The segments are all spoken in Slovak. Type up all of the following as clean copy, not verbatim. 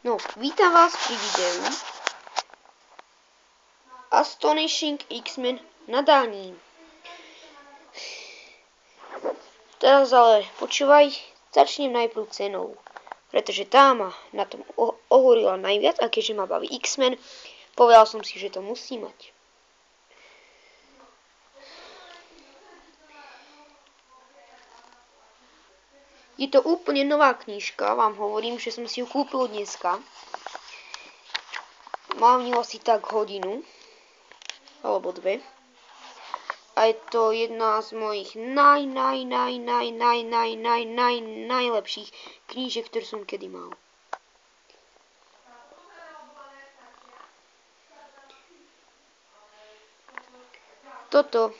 No, vítam vás pri videu Astonishing X-Men nadání. Teraz ale počúvaj, začnem najprv cenou, pretože tá ma na tom ohúrila najviac a keďže ma baví X-Men, povedal som si, že to musí mať. Je to úplne nová knižka, vám hovorím, že som si ju kúpil dneska. Mám ju asi tak hodinu, alebo dve. A je to jedna z mojich najlepších knížek, ktoré som kedy mal. Toto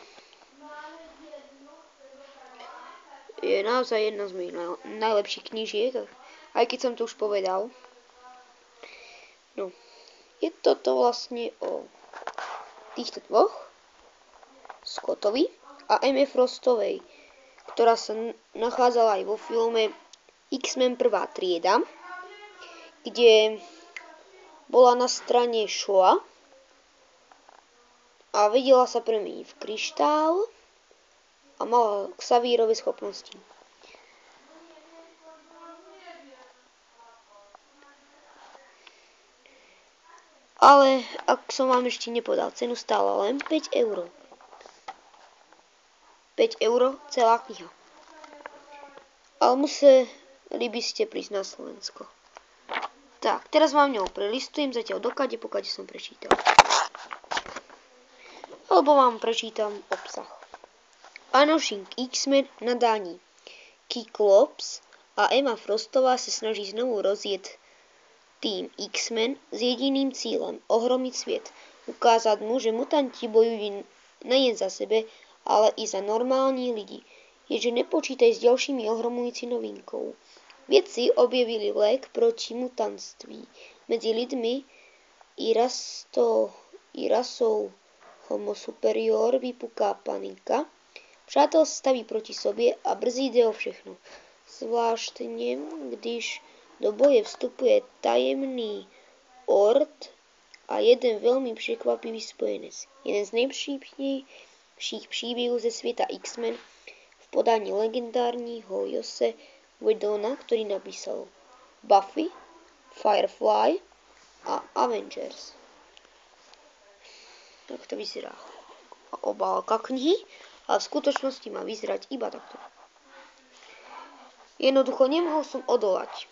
je naozaj jedna z mojich najlepších knížiek, aj keď som to už povedal. No, je toto vlastne o týchto dvoch, Scottovi a Emmy Frostovej, ktorá sa nachádzala aj vo filme X-Men prvá trieda, kde bola na strane Shoa a vedela sa premeniť v kryštál a mala Xavierove schopnosti. Ale, ak som vám ešte nepovedal, cenu stála len 5 €. 5 € celá kniha. Ale museli by ste prísť na Slovensko. Tak, teraz vám ňou prelistujem zatiaľ dokade, pokiaľ som prečítal. Alebo vám prečítam obsah. Astonishing X-Men nadání. Cyclops a Emma Frostová sa snaží znovu rozjet tým X-Men s jediným cílem ohromiť svet. Ukázať mu, že mutanti bojujú nejen za sebe, ale i za normální lidi. Ježe nepočítaj s ďalšími ohromujúci novinkou. Vedci objavili lék proti mutantství. Medzi lidmi i rasou Homo superior vypuká panika. Přátel staví proti sobě a brzy jde o všechno. Zvláštně, když do boje vstupuje tajemný ord a jeden veľmi překvapivý spojenec. Jeden z nejpříjemnějších příběhů ze světa X-Men v podání legendárního Josse Whedona, ktorý napísal Buffy, Firefly a Avengers. Tak to vyzerá obálka knihy, ale v skutočnosti má vyzerať iba takto. Jednoducho nemohol som odolať.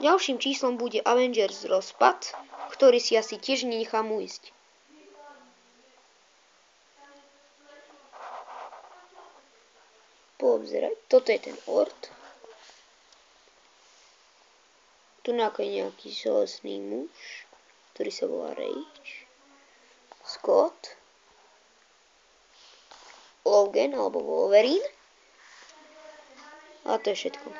Ďalším číslom bude Avengers rozpad, ktorý si asi tiež nenechám ujsť. Poobzeraj, toto je ten ord. Tu je nejaký železný muž, ktorý sa volá Rage. Scott. Logan alebo Wolverine. A to je všetko.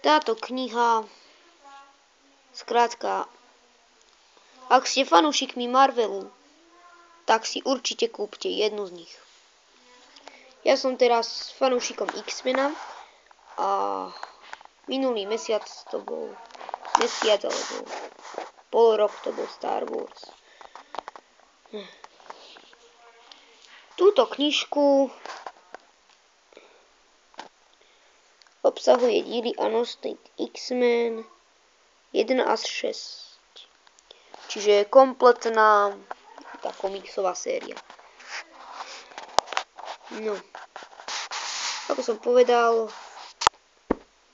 Táto kniha, skrátka, ak ste fanúšikmi Marvelu, tak si určite kúpte jednu z nich. Ja som teraz fanúšikom X-Mena a minulý mesiac to bol alebo pol rok to bol Star Wars. Túto knižku obsahuje díly Astonishing X-Men 1 až 6. Čiže je kompletná tá komiksová séria. No, ako som povedal,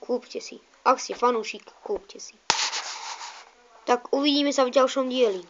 kúpte si. Ak ste fanúšik, kúpte si. Tak uvidíme sa v ďalšom dieli.